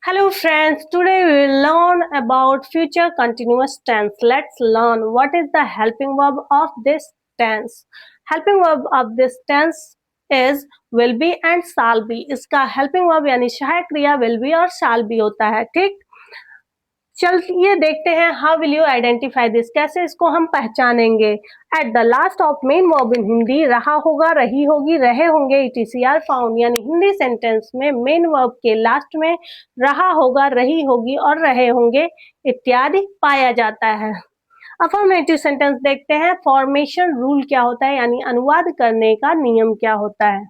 Hello friends, today we will learn about future continuous tense. Let's learn what is the helping verb of this tense. Helping verb of this tense is will be and shall be. इसका helping verb यानी सहायक क्रिया will be और shall be होता है, ठीक। चलिए देखते हैं how will you identify this, कैसे इसको हम पहचानेंगे। Eight the last of main verb इन हिंदी, रहा होगा, रही होगी, रहे होंगे, इटीसीआर फाउंड, यानी हिंदी सेंटेंस में मेन वर्ब के लास्ट में रहा होगा, रही होगी और रहे होंगे इत्यादि पाया जाता है। अफर्मेटिव सेंटेंस देखते हैं। फॉर्मेशन रूल क्या होता है, यानी अनुवाद करने का नियम क्या होता है।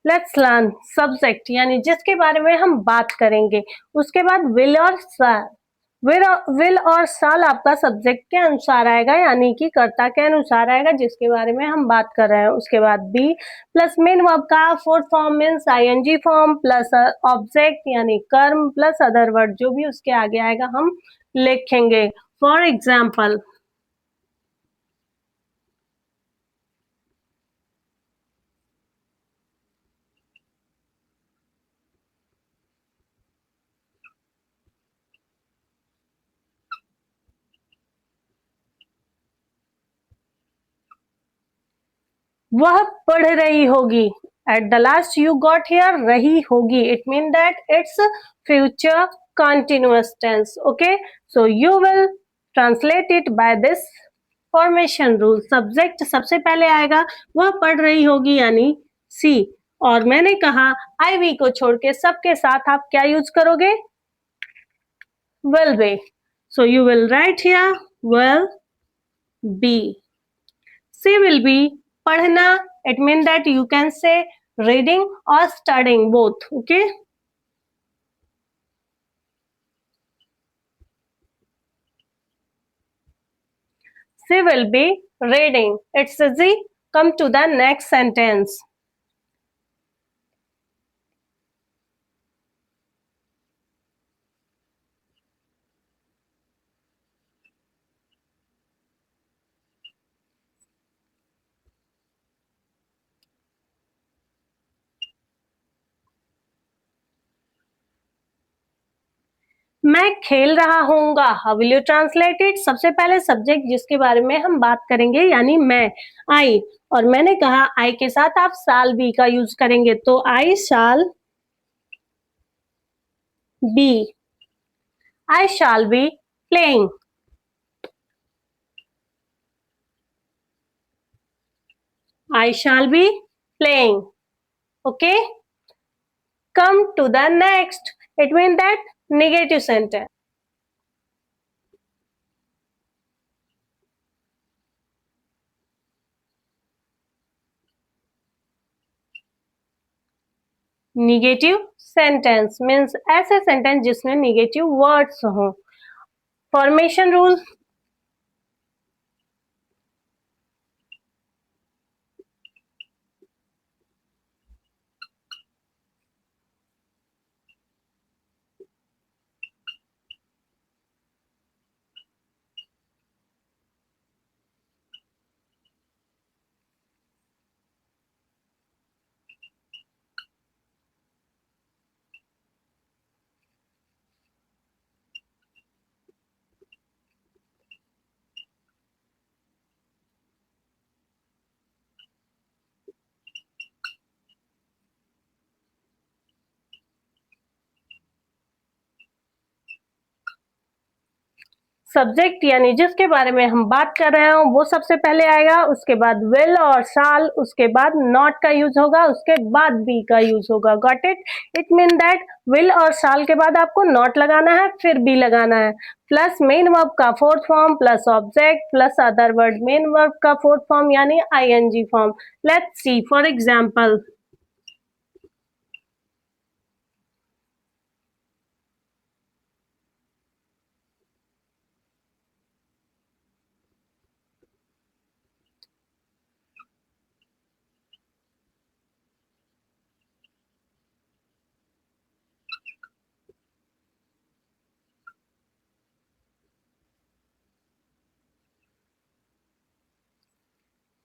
लेट्स लर्न सब्जेक्ट, यानी जिसके बारे में हम बात करेंगे। उसके बाद विल और शैल। विल और शैल आपका सब्जेक्ट के अनुसार आएगा, यानी कि कर्ता के अनुसार आएगा जिसके बारे में हम बात कर रहे हैं। उसके बाद बी प्लस मेन वर्ब का fourth form means ING form plus object यानी कर्म प्लस अदर वर्ड, जो भी उसके आगे आएगा हम लिखेंगे। फॉर एग्जाम्पल, वह पढ़ रही होगी। At the last you got here रही होगी, it mean that it's future continuous tense. Okay, so you will translate it by this formation rule. Subject सबसे पहले आएगा, वह पढ़ रही होगी यानी सी, और मैंने कहा आई वी को छोड़ के सबके साथ आप क्या यूज करोगे, will be. So you will write here will be. See will be पढ़ना, it means that you can say reading or studying both. Okay, she will be reading. It's easy. Come to the next sentence. मैं खेल रहा हूँगा, how will you translate it. सबसे पहले subject जिसके बारे में हम बात करेंगे यानी मैं, आई, और मैंने कहा आई के साथ आप शाल बी का यूज करेंगे, तो I shall be, I shall be playing, I shall be playing. Okay, come to the next, it means that negative sentence. Negative sentence means ऐसे sentence जिसमें negative words हो। Formation rule, सब्जेक्ट यानी जिसके बारे में हम बात कर रहे हैं वो सबसे पहले आएगा, उसके बाद विल और शाल, उसके बाद नॉट का यूज होगा, उसके बाद बी का यूज होगा। Got it? It mean that will और शाल के बाद आपको नॉट लगाना है, फिर बी लगाना है, प्लस मेन वर्ब का fourth form plus object plus other word. Main verb का फोर्थ फॉर्म यानी ING form. Let's see for example,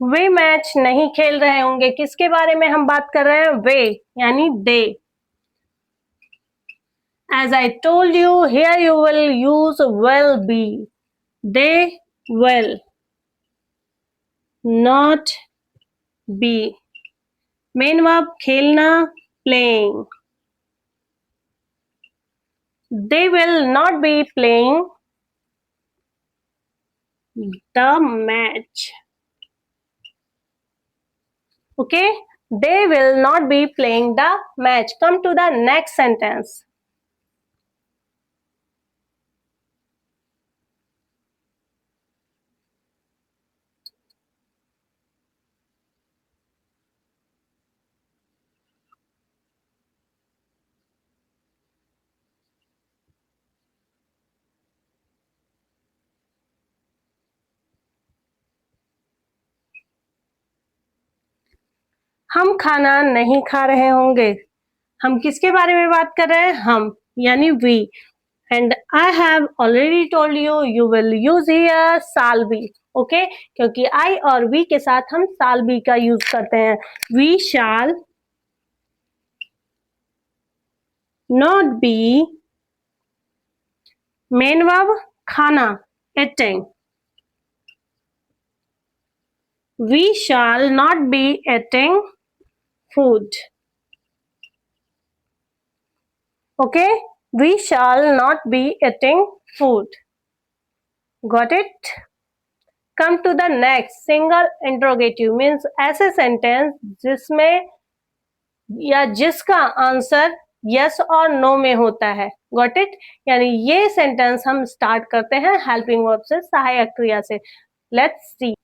वे मैच नहीं खेल रहे होंगे, किसके बारे में हम बात कर रहे हैं? वे यानी दे। As I told you, here you will use will be. They will not be. Main verb खेलना, playing. They will not be playing the match. Okay? They will not be playing the match. Come to the next sentence. हम खाना नहीं खा रहे होंगे। हम किसके बारे में बात कर रहे हैं? हम यानी we. And I have already told you, you will use here shall be. Okay, क्योंकि आई और वी के साथ हम साल बी का यूज करते हैं। We shall not be, main verb खाना, eating. We shall not be eating food. Okay, we shall not be eating food. Got it? Come to the next. Single interrogative means ऐसे sentence जिसमें या जिसका answer yes और no में होता है। Got it? यानी ये सेंटेंस हम स्टार्ट करते हैं हेल्पिंग वर्ब से, सहायक क्रिया से। Let's see.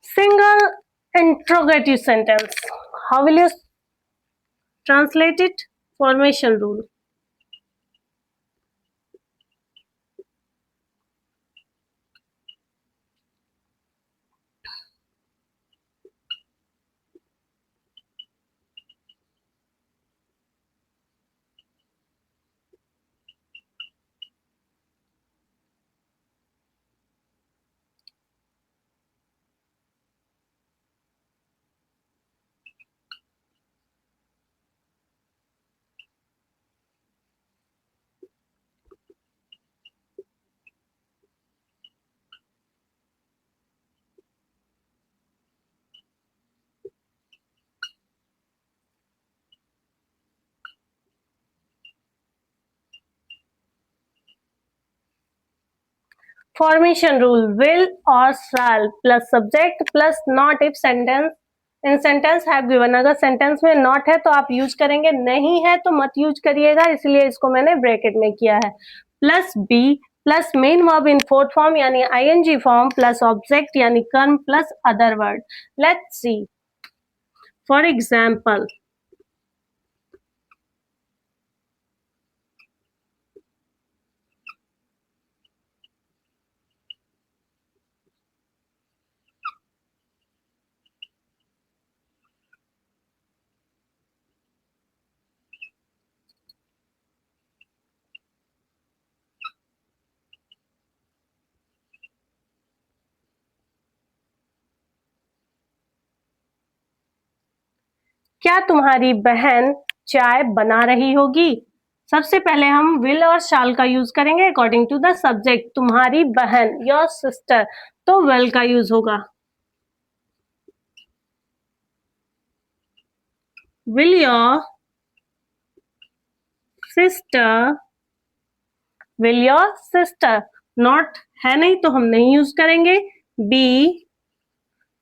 Single interrogative sentence. How will you translate it? Formation rule. Formation rule. Will or shall plus subject plus not if sentence in sentence have given. अगर sentence में not है तो आप use करेंगे, नहीं है तो मत यूज करिएगा, इसलिए इसको मैंने ब्रैकेट में किया है। Plus be plus main verb in fourth form यानी आईएनजी फॉर्म प्लस ऑब्जेक्ट यानी कर्म plus other word. Let's see for example, क्या तुम्हारी बहन चाय बना रही होगी? सबसे पहले हम विल और शाल का यूज करेंगे अकॉर्डिंग टू द सब्जेक्ट. तुम्हारी बहन, योर सिस्टर, तो विल का यूज होगा. Will your sister, will your sister. Not है नहीं तो हम नहीं यूज करेंगे. Be,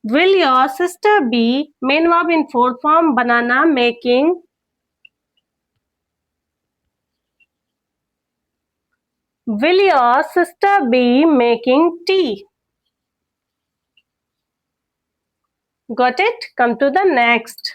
will your sister be, main verb in fourth form, banana making. Will your sister be making tea? Got it? Come to the next.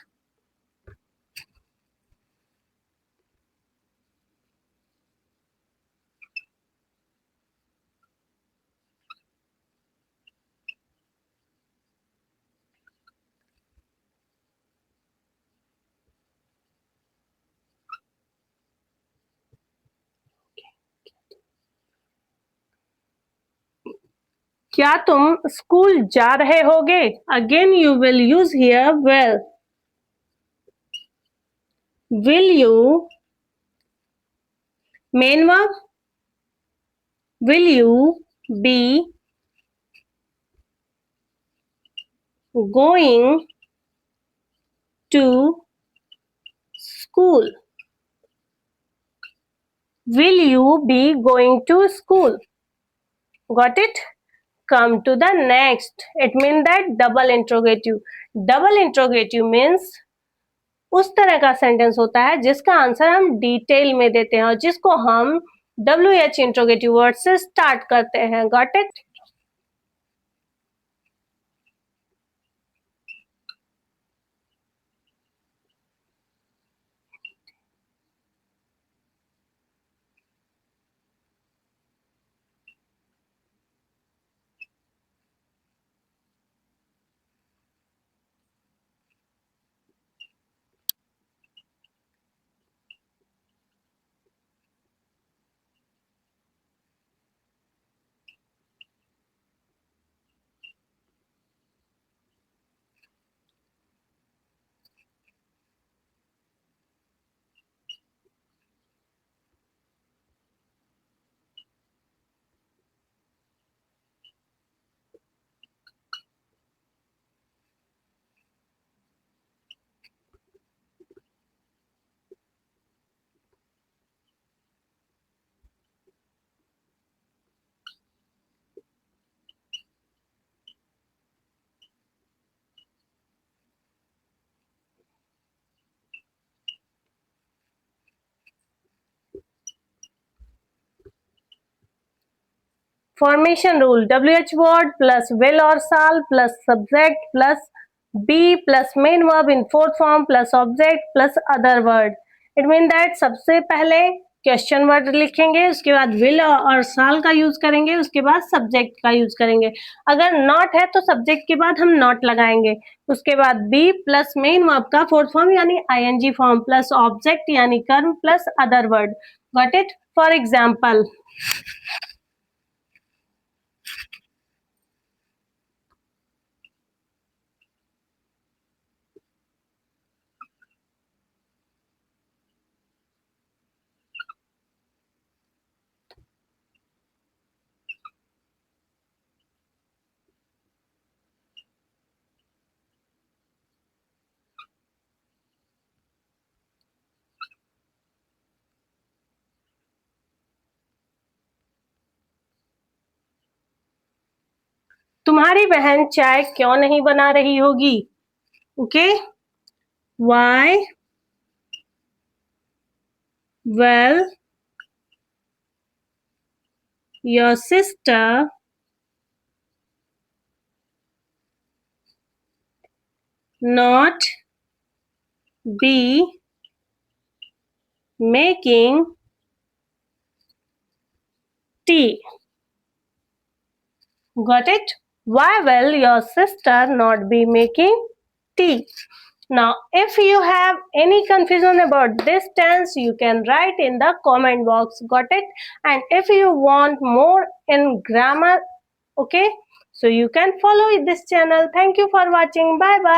क्या तुम school जा रहे होगे? Again you will use here will. Will you, main verb, will you be going to school? Will you be going to school? Got it? Come to the next. It means that double interrogative. Double interrogative means उस तरह का sentence होता है जिसका answer हम detail में देते हैं और जिसको हम WH इंट्रोगेटिव वर्ड से स्टार्ट करते हैं. Got it? Formation rule. WH word plus will or shall plus subject plus be plus main verb in fourth form plus object plus other word. It means that सबसे पहले question word लिखेंगे, उसके बाद will और शाल का use करेंगे, उसके बाद सब्जेक्ट का यूज करेंगे. अगर नॉट है तो सब्जेक्ट के बाद हम नॉट लगाएंगे. उसके बाद बी प्लस मेन वर्ब का फोर्थ फॉर्म यानी ING फॉर्म प्लस ऑब्जेक्ट यानी कर्म plus other word. Got it? For example, तुम्हारी बहन चाय क्यों नहीं बना रही होगी? Okay, why will your sister not be making tea. Got it? Why will your sister not be making tea? Now, if you have any confusion about this tense, you can write in the comment box. Got it? And if you want more in grammar, okay, so you can follow this channel. Thank you for watching. Bye bye.